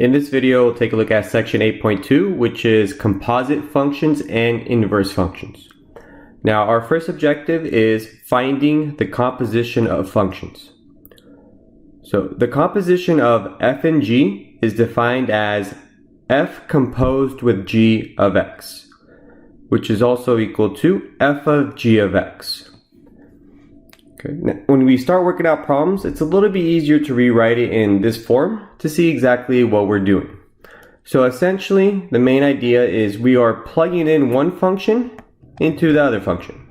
In this video, we'll take a look at section 8.2, which is composite functions and inverse functions. Now, our first objective is finding the composition of functions. So the composition of f and g is defined as f composed with g of x, which is also equal to f of g of x. Okay. Now, when we start working out problems, it's a little bit easier to rewrite it in this form to see exactly what we're doing. So essentially, the main idea is we are plugging in one function into the other function.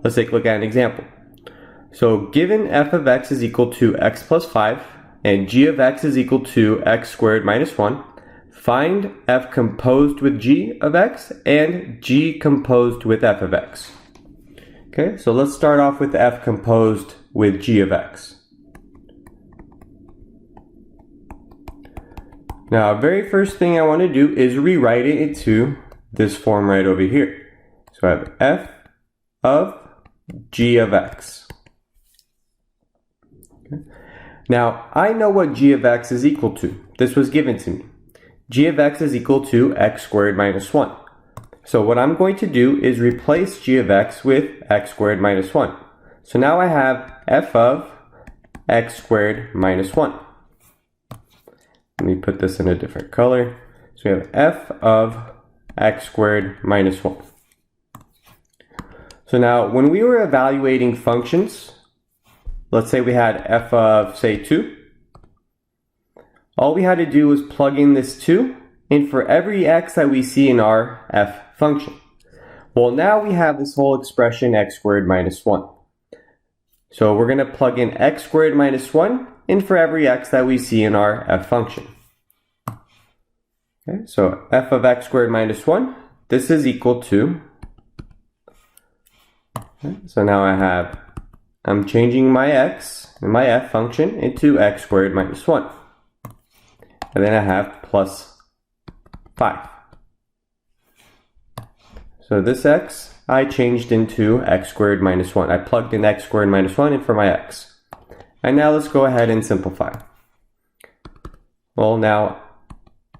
Let's take a look at an example. So given f of x is equal to x plus 5 and g of x is equal to x squared minus 1, find f composed with g of x and g composed with f of x. Okay, so let's start off with f composed with g of x. Now, very first thing I want to do is rewrite it into this form right over here. So I have f of g of x. Okay. Now, I know what g of x is equal to. This was given to me. G of x is equal to x squared minus 1. So what I'm going to do is replace g of x with x squared minus 1. So now I have f of x squared minus 1. Let me put this in a different color. So we have f of x squared minus 1. So now when we were evaluating functions, let's say we had f of, say, 2. All we had to do was plug in this 2 in for every x that we see in our f function. Well, now we have this whole expression x squared minus 1. So we're going to plug in x squared minus 1 in for every x that we see in our f function. Okay, so f of x squared minus 1, this is equal to, okay, so now I'm changing my x and my f function into x squared minus 1. And then I have plus 5. So this x, I changed into x squared minus 1. I plugged in x squared minus 1 in for my x. And now let's go ahead and simplify. Well, now,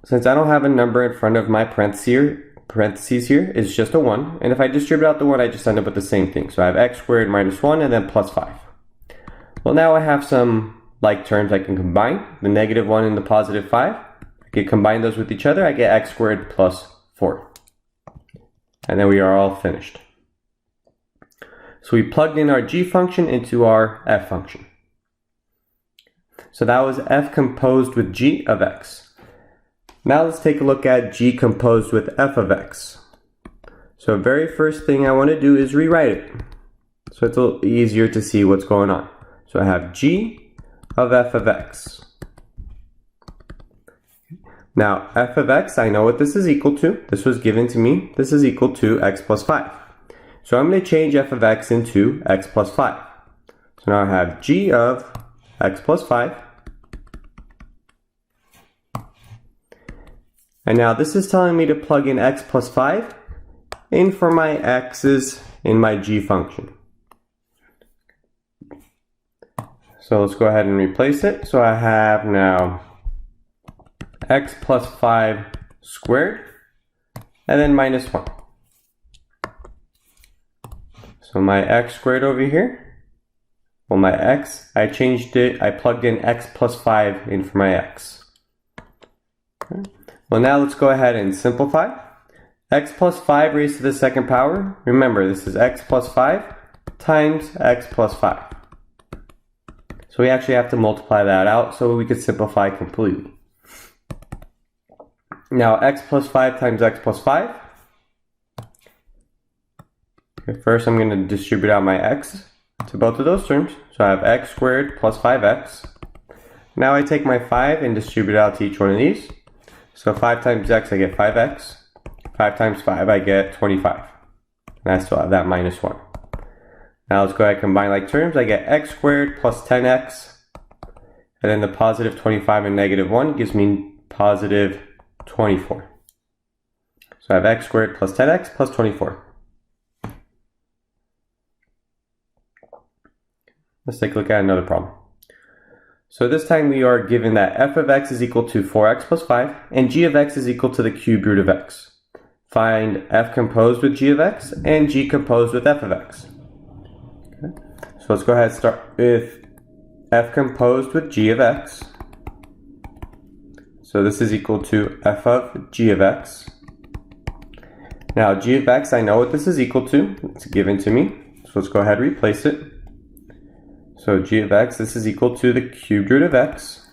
since I don't have a number in front of my parentheses here, it's just a 1. And if I distribute out the 1, I just end up with the same thing. So I have x squared minus 1 and then plus 5. Well, now I have some like terms I can combine. The negative 1 and the positive 5. I can combine those with each other. I get x squared plus 4. And then we are all finished. So we plugged in our g function into our f function. So that was f composed with g of x. Now let's take a look at g composed with f of x. So very first thing I want to do is rewrite it, so it's a little easier to see what's going on. So I have g of f of x. Now, f of x, I know what this is equal to. This was given to me. This is equal to x plus 5. So I'm going to change f of x into x plus 5. So now I have g of x plus 5. And now this is telling me to plug in x plus 5 in for my x's in my g function. So let's go ahead and replace it. So I have now x plus 5 squared, and then minus 1. So my x squared over here, well, my x, I changed it, I plugged in x plus 5 in for my x. Okay. Well, now let's go ahead and simplify. X plus 5 raised to the second power, remember this is x plus 5 times x plus 5. So we actually have to multiply that out so we could simplify completely. Now, x plus 5 times x plus 5. Okay, first, I'm going to distribute out my x to both of those terms. So I have x squared plus 5x. Now I take my 5 and distribute out to each one of these. So 5 times x, I get 5x. 5 times 5, I get 25. And I still have that minus 1. Now let's go ahead and combine like terms. I get x squared plus 10x. And then the positive 25 and negative 1 gives me positive 24. So I have x squared plus 10x plus 24. Let's take a look at another problem. So this time we are given that f of x is equal to 4x plus 5 and g of x is equal to the cubed root of x. Find f composed with g of x and g composed with f of x. Okay. So let's go ahead and start with f composed with g of x. So this is equal to f of g of x. Now g of x, I know what this is equal to. It's given to me. So let's go ahead and replace it. So g of x, this is equal to the cubed root of x.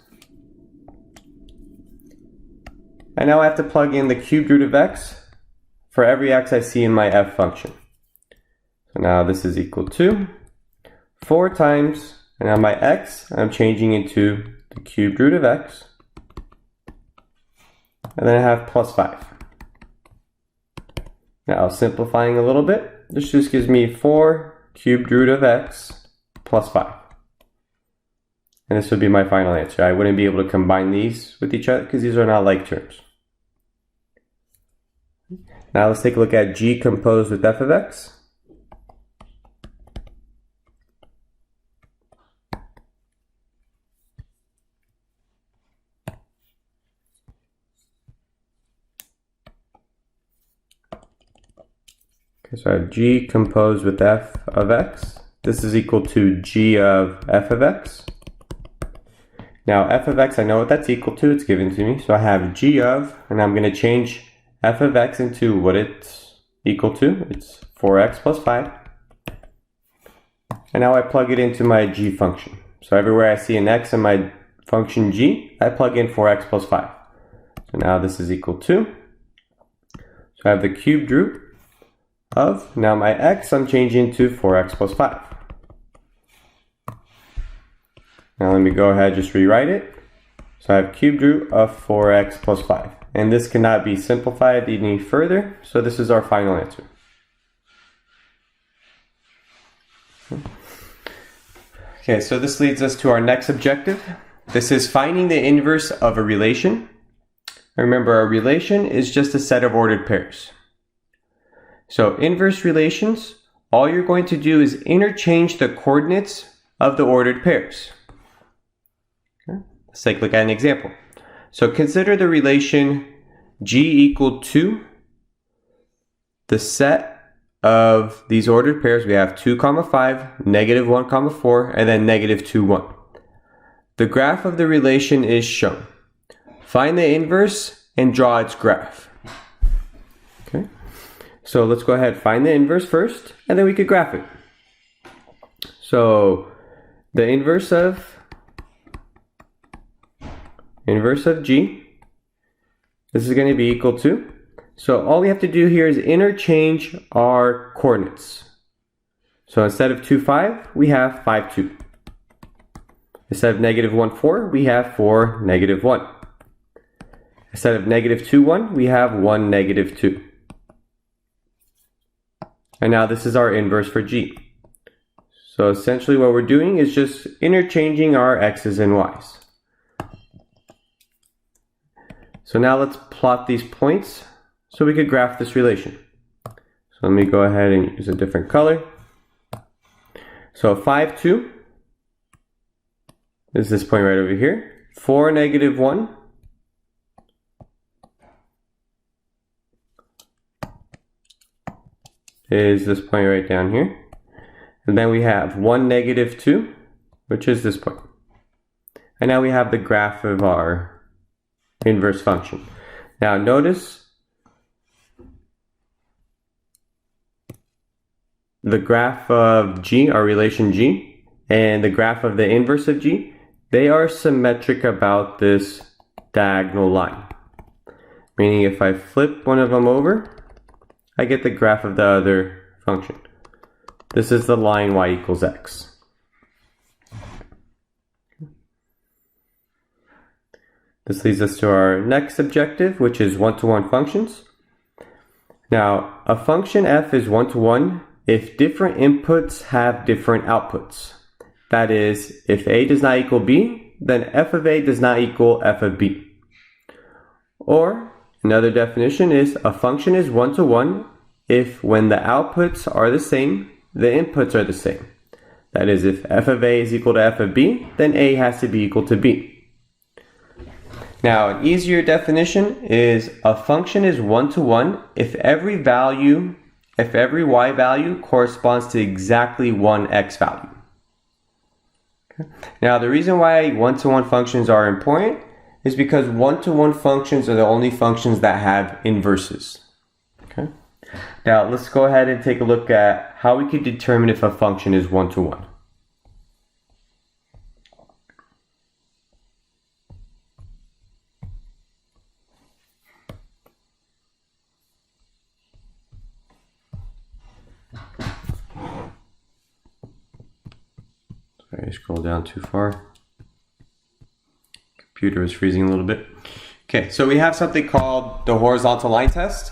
And now I have to plug in the cubed root of x for every x I see in my f function. So now this is equal to 4 times, and now my x, I'm changing into the cubed root of x. And then I have plus 5. Now simplifying a little bit, this just gives me 4 cubed root of x plus 5. And this would be my final answer. I wouldn't be able to combine these with each other because these are not like terms. Now let's take a look at g composed with f of x. Okay, so I have g composed with f of x. This is equal to g of f of x. Now f of x, I know what that's equal to, it's given to me. So I have g of, and I'm going to change f of x into what it's equal to. It's 4x plus 5. And now I plug it into my g function. So everywhere I see an x in my function g, I plug in 4x plus 5. So now this is equal to, so I have the cubed root of, now my x, I'm changing to 4x plus 5. Now let me go ahead and just rewrite it. So I have cubed root of 4x plus 5. And this cannot be simplified any further. So this is our final answer. Okay, so this leads us to our next objective. This is finding the inverse of a relation. Remember, a relation is just a set of ordered pairs. So inverse relations, all you're going to do is interchange the coordinates of the ordered pairs. Let's take a look at an example. So consider the relation g equal to the set of these ordered pairs. We have 2, 5, negative 1, 4, and then negative 2, 1. The graph of the relation is shown. Find the inverse and draw its graph. Okay. So let's go ahead and find the inverse first, and then we could graph it. So the inverse of g, this is going to be equal to, so all we have to do here is interchange our coordinates. So instead of 2, 5, we have 5, 2. Instead of negative 1, 4, we have 4, negative 1. Instead of negative 2, 1, we have 1, negative 2. And now this is our inverse for g. So essentially what we're doing is just interchanging our x's and y's. So now let's plot these points so we could graph this relation. So let me go ahead and use a different color. So 5, 2 is this point right over here. 4, negative 1 is this point right down here. And then we have 1, negative 2, which is this point. And now we have the graph of our inverse function. Now notice the graph of g, our relation g, and the graph of the inverse of g, they are symmetric about this diagonal line. Meaning if I flip one of them over, I get the graph of the other function. This is the line y equals x. This leads us to our next objective, which is one-to-one functions. Now, a function f is one-to-one if different inputs have different outputs. That is, if a does not equal b, then f of a does not equal f of b. Or, another definition is a function is one-to-one if when the outputs are the same, the inputs are the same. That is, if f of a is equal to f of b, then a has to be equal to b. Now, an easier definition is a function is one-to-one if every y value corresponds to exactly one x value. Okay. Now, the reason why one-to-one functions are important is because one-to-one functions are the only functions that have inverses. Okay. Now, let's go ahead and take a look at how we could determine if a function is one-to-one. Sorry, I scrolled down too far. Computer is freezing a little bit. Okay, so we have something called the horizontal line test.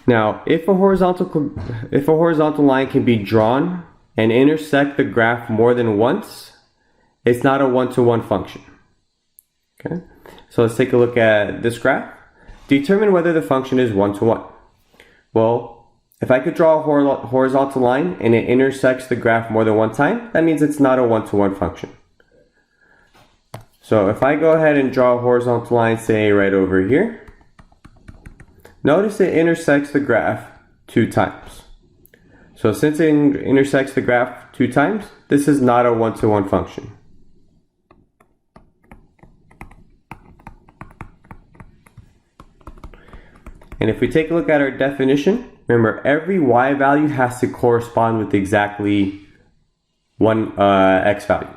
Now, if a horizontal line can be drawn and intersect the graph more than once, it's not a one-to-one function. Okay, so let's take a look at this graph. Determine whether the function is one-to-one. Well, if I could draw a horizontal line and it intersects the graph more than one time, that means it's not a one-to-one function. So if I go ahead and draw a horizontal line, say right over here, notice it intersects the graph 2 times. So since it intersects the graph 2 times, this is not a one-to-one function. And if we take a look at our definition, remember every y value has to correspond with exactly one x value.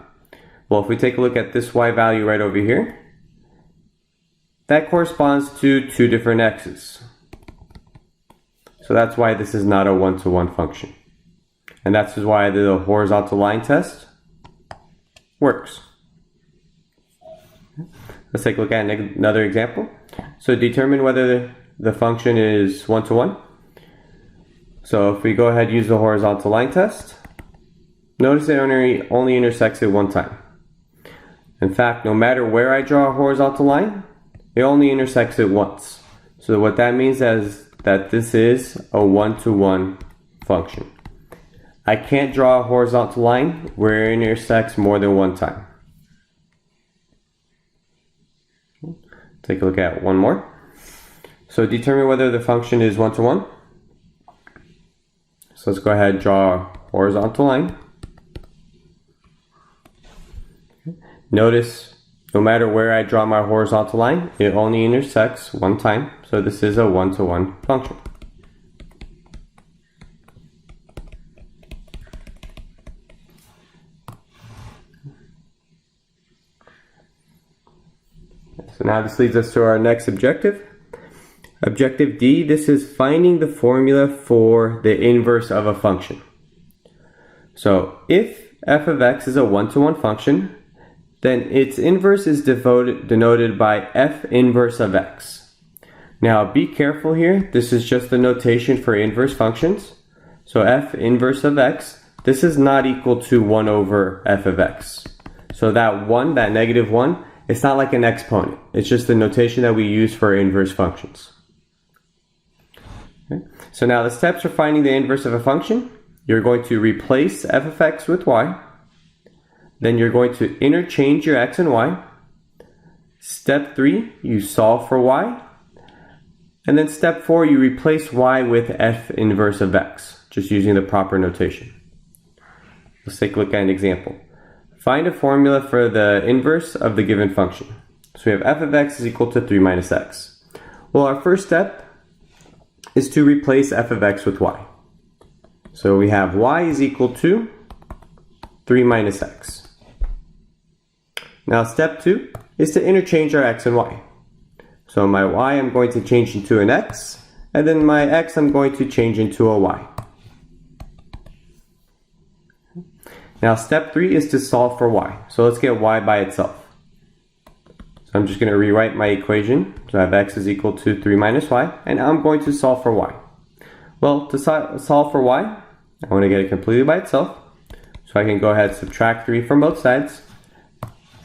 Well, if we take a look at this y value right over here, that corresponds to 2 different x's. So that's why this is not a one-to-one function. And that's why the horizontal line test works. Let's take a look at another example. So determine whether the function is one-to-one. So if we go ahead and use the horizontal line test, notice it only intersects it 1 time. In fact, no matter where I draw a horizontal line, it only intersects it once. So what that means is that this is a one-to-one function. I can't draw a horizontal line where it intersects more than 1 time. Take a look at one more. So determine whether the function is one-to-one. So let's go ahead and draw a horizontal line. Notice, no matter where I draw my horizontal line, it only intersects 1 time. So this is a one-to-one function. So now this leads us to our next objective. Objective D, this is finding the formula for the inverse of a function. So if f of x is a one-to-one function, then its inverse is denoted by f inverse of x. Now be careful here, this is just the notation for inverse functions. So f inverse of x, this is not equal to 1 over f of x. So that 1, that negative 1, it's not like an exponent. It's just the notation that we use for inverse functions. Okay. So now the steps for finding the inverse of a function, you're going to replace f of x with y. Then you're going to interchange your x and y. Step 3, you solve for y. And then step 4, you replace y with f inverse of x, just using the proper notation. Let's take a look at an example. Find a formula for the inverse of the given function. So we have f of x is equal to 3 minus x. Well, our first step is to replace f of x with y. So we have y is equal to 3 minus x. Now step 2 is to interchange our x and y. So my y I'm going to change into an x, and then my x I'm going to change into a y. Now step 3 is to solve for y. So let's get y by itself. So I'm just going to rewrite my equation. So I have x is equal to 3 minus y, and now I'm going to solve for y. Well, to solve for y, I want to get it completely by itself. So I can go ahead and subtract 3 from both sides.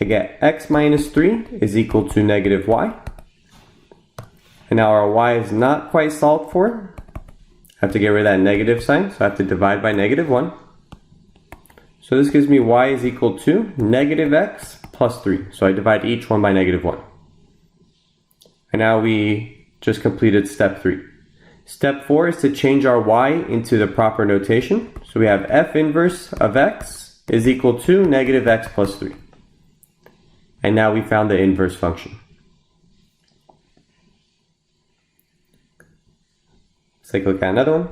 I get x minus 3 is equal to negative y. And now our y is not quite solved for. I have to get rid of that negative sign, so I have to divide by negative 1. So this gives me y is equal to negative x plus 3. So I divide each one by negative 1. And now we just completed step 3. Step 4 is to change our y into the proper notation. So we have f inverse of x is equal to negative x plus 3. And now we found the inverse function. Let's take a look at another one.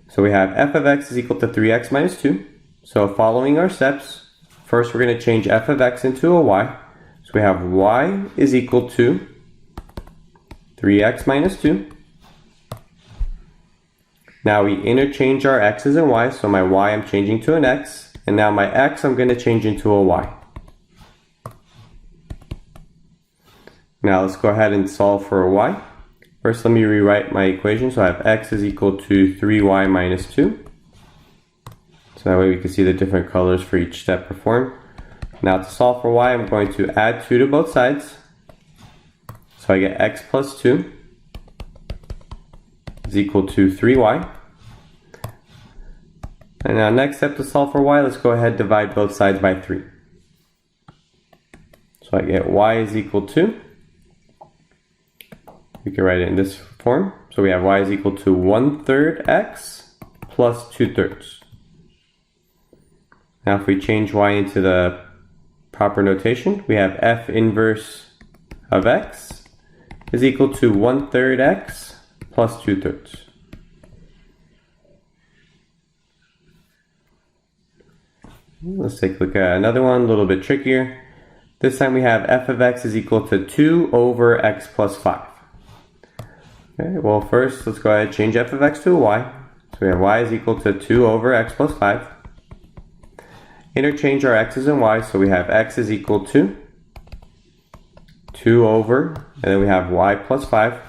So we have f of x is equal to 3x minus 2. So following our steps, first we're going to change f of x into a y. So we have y is equal to 3x minus 2. Now we interchange our x's and y's. So my y I'm changing to an x. And now my x I'm going to change into a y. Now let's go ahead and solve for a y. First let me rewrite my equation. So I have x is equal to 3y minus 2. So that way we can see the different colors for each step performed. Now to solve for y, I'm going to add 2 to both sides. So I get x plus 2 is equal to 3y. And now next step to solve for y, let's go ahead and divide both sides by 3. So I get y is equal to, we can write it in this form. So we have y is equal to 1/3 x plus 2/3. Now if we change y into the proper notation, we have f inverse of x is equal to 1/3 x plus 2/3. Let's take a look at another one, a little bit trickier. This time we have f of x is equal to 2 over x plus 5. Okay, well first let's go ahead and change f of x to a y. So we have y is equal to 2 over x plus 5. Interchange our x's and y's, so we have x is equal to 2 over, and then we have y plus 5.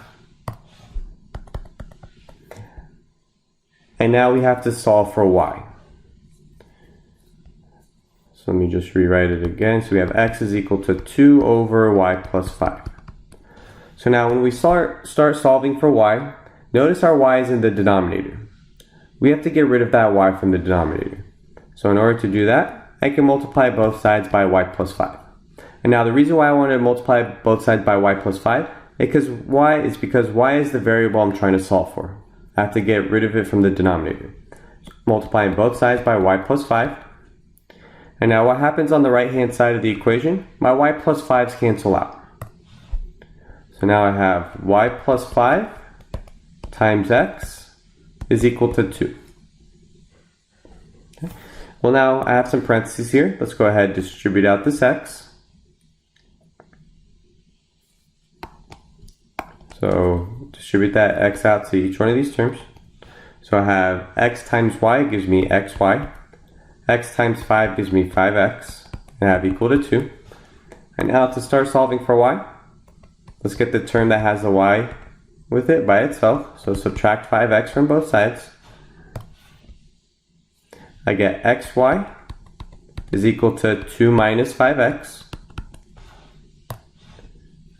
And now we have to solve for y. So let me just rewrite it again. So we have x is equal to 2 over y plus 5. So now when we start solving for y, notice our y is in the denominator. We have to get rid of that y from the denominator. So in order to do that, I can multiply both sides by y plus 5. And now the reason why I want to multiply both sides by y plus 5 is because y is the variable I'm trying to solve for. I have to get rid of it from the denominator. So multiplying both sides by y plus 5. And now what happens on the right hand side of the equation? My y plus 5's cancel out. So now I have y plus 5 times x is equal to 2. Okay. Well, now I have some parentheses here. Let's go ahead and distribute out this x. So distribute that x out to each one of these terms. So I have x times y gives me xy. X times 5 gives me 5x. And I have equal to 2. And now to start solving for y, let's get the term that has the y with it by itself. So subtract 5x from both sides. I get xy is equal to 2 minus 5x.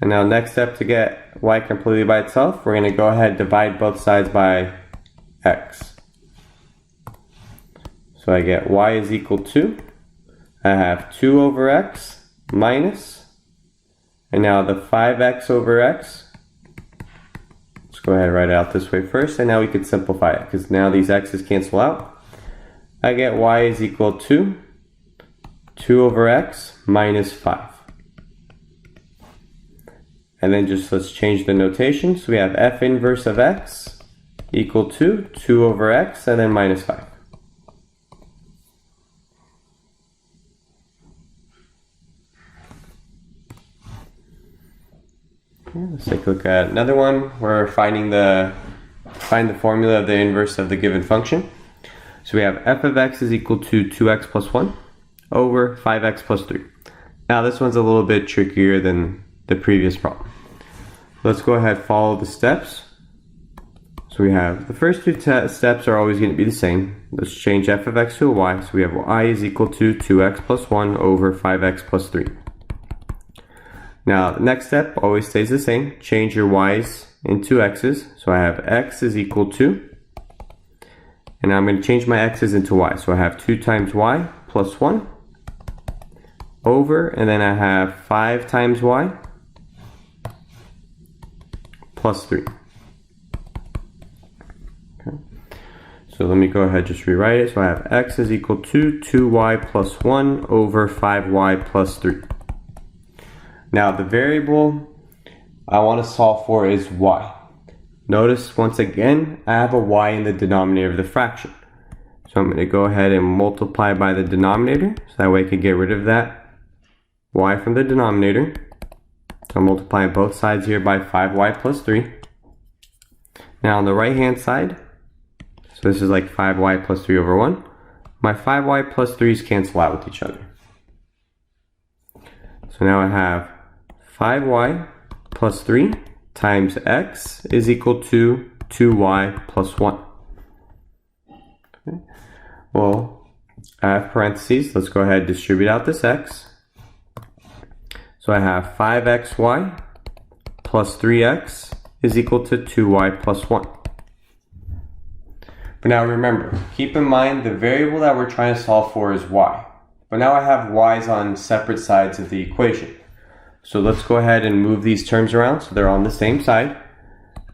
And now next step to get y completely by itself, we're going to go ahead and divide both sides by x. So I get y is equal to, I have 2 over x minus, and now the 5x over x. Let's go ahead and write it out this way first, and now we can simplify it, because now these x's cancel out. I get y is equal to 2 over x minus 5. And then just let's change the notation. So we have f inverse of x equal to 2 over x and then minus 5. Okay, let's take a look at another one. We're find the formula of the inverse of the given function. So we have f of x is equal to 2x plus 1 over 5x plus 3. Now this one's a little bit trickier than the previous problem. Let's go ahead and follow the steps. So we have the first two steps are always going to be the same. Let's change f of x to a y. So we have y is equal to 2x plus 1 over 5x plus 3. Now the next step always stays the same. Change your y's into x's. So I have x is equal to, and I'm going to change my x's into y. So I have 2 times y plus 1 over, and then I have 5 times y plus 3. Okay. So let me go ahead and just rewrite it. So I have x is equal to 2y plus 1 over 5y plus 3. Now the variable I want to solve for is y. Notice once again I have a y in the denominator of the fraction. So I'm going to go ahead and multiply by the denominator, so that way I can get rid of that y from the denominator. So I'm multiplying both sides here by 5y plus 3. Now on the right hand side, so this is like 5y plus 3 over 1. My 5y plus 3's cancel out with each other. So now I have 5y plus 3 times x is equal to 2y plus 1. Okay. Well, I have parentheses. Let's go ahead and distribute out this x. So I have 5xy plus 3x is equal to 2y plus 1. But now remember, keep in mind the variable that we're trying to solve for is y. But now I have y's on separate sides of the equation. So let's go ahead and move these terms around so they're on the same side.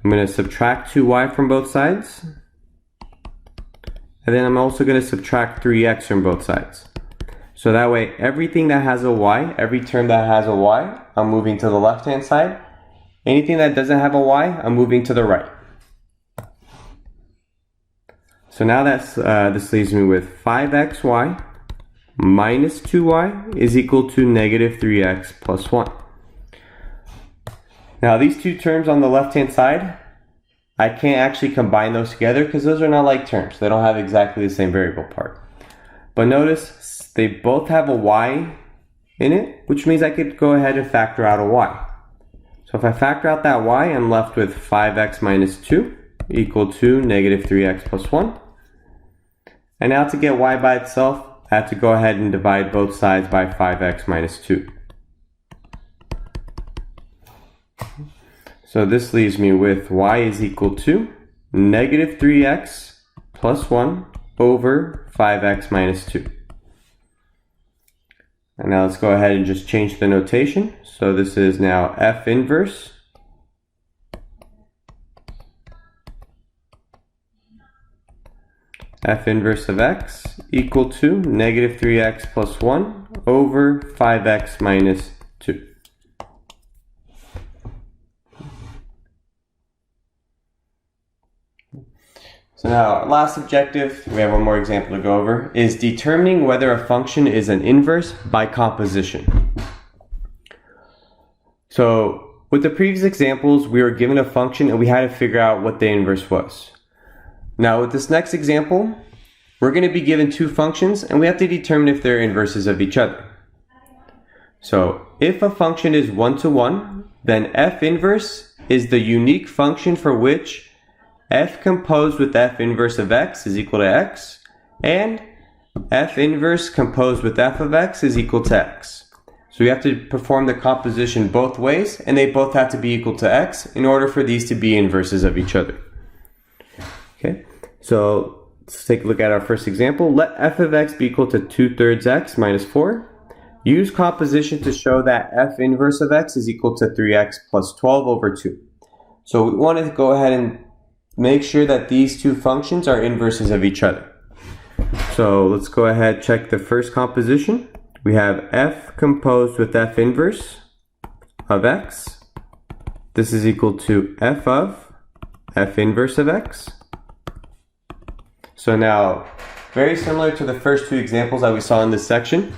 I'm going to subtract 2y from both sides. And then I'm also going to subtract 3x from both sides. So that way, everything that has a y, every term that has a y, I'm moving to the left-hand side. Anything that doesn't have a y, I'm moving to the right. So now this leaves me with 5xy minus 2y is equal to negative 3x plus 1. Now these two terms on the left-hand side, I can't actually combine those together because those are not like terms. They don't have exactly the same variable part. But notice they both have a y in it, which means I could go ahead and factor out a y. So if I factor out that y, I'm left with 5x minus 2 equal to negative 3x plus 1. And now to get y by itself, I have to go ahead and divide both sides by 5x minus 2. So this leaves me with y is equal to negative 3x plus 1 over 5x minus 2. And now let's go ahead and just change the notation. So this is now f inverse of x equal to negative 3x plus 1 over 5x minus 2. So now our last objective, we have one more example to go over, is determining whether a function is an inverse by composition. So with the previous examples, we were given a function and we had to figure out what the inverse was. Now with this next example, we're going to be given two functions and we have to determine if they're inverses of each other. So if a function is 1-to-1, then f inverse is the unique function for which f composed with f inverse of x is equal to x, and f inverse composed with f of x is equal to x. So we have to perform the composition both ways, and they both have to be equal to x in order for these to be inverses of each other. Okay, so let's take a look at our first example. Let f of x be equal to 2/3 x minus 4. Use composition to show that f inverse of x is equal to 3x plus 12 over 2. So we want to go ahead and make sure that these two functions are inverses of each other. So let's go ahead and check the first composition. We have f composed with f inverse of x. This is equal to f of f inverse of x. So now, very similar to the first two examples that we saw in this section.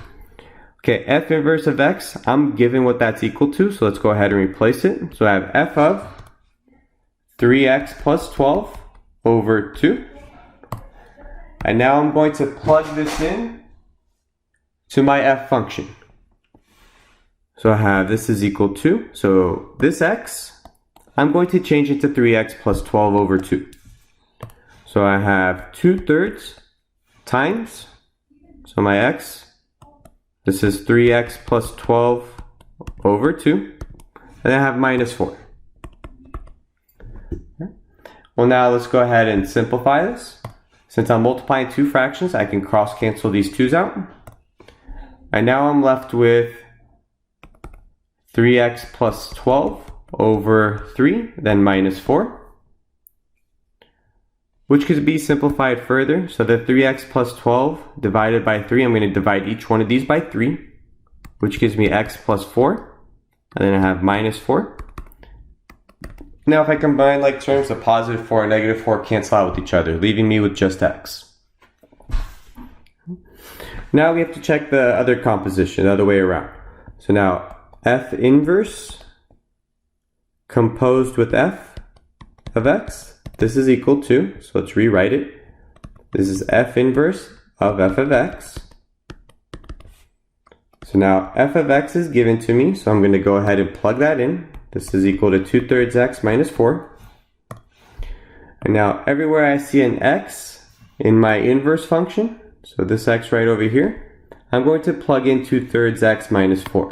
Okay, f inverse of x, I'm given what that's equal to, so let's go ahead and replace it. So I have f of 3x plus 12 over 2. And now I'm going to plug this in to my f function. So I have this is equal to, so this x, I'm going to change it to 3x plus 12 over 2. So I have 2/3 times, so my x, this is 3x plus 12 over 2, and I have minus 4. Well, now let's go ahead and simplify this. Since I'm multiplying two fractions, I can cross cancel these 2's out. And now I'm left with 3x plus 12 over 3, then minus 4, which could be simplified further. So the 3x plus 12 divided by 3, I'm going to divide each one of these by 3, which gives me x plus 4, and then I have minus 4. Now if I combine like terms, the positive 4 and negative 4 cancel out with each other, leaving me with just x. Now we have to check the other composition, the other way around. So now f inverse composed with f of x, this is equal to, so let's rewrite it. This is f inverse of f of x. So now f of x is given to me, so I'm going to go ahead and plug that in. This is equal to 2/3 x minus 4. And now everywhere I see an x in my inverse function, so this x right over here, I'm going to plug in 2/3 x minus 4.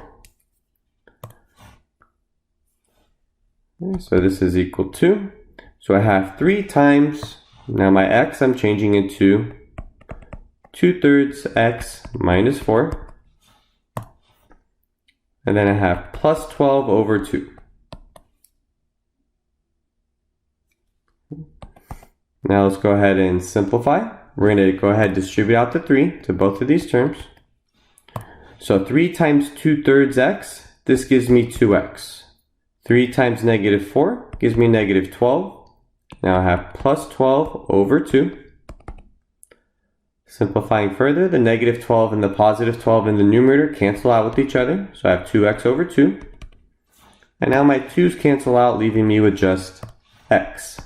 So this is equal to, so I have 3 times, now my x I'm changing into 2/3 x minus 4. And then I have plus 12 over 2. Now let's go ahead and simplify. We're going to go ahead and distribute out the 3 to both of these terms. So 3 times 2/3 x, this gives me 2x. 3 times negative 4 gives me negative 12. Now I have plus 12 over 2. Simplifying further, the negative 12 and the positive 12 in the numerator cancel out with each other. So I have 2x over 2. And now my 2's cancel out, leaving me with just x.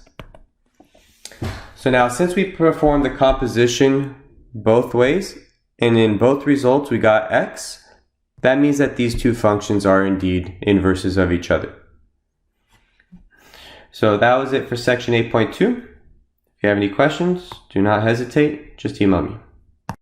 So now since we performed the composition both ways, and in both results we got x, that means that these two functions are indeed inverses of each other. So that was it for section 8.2. If you have any questions, do not hesitate, just email me.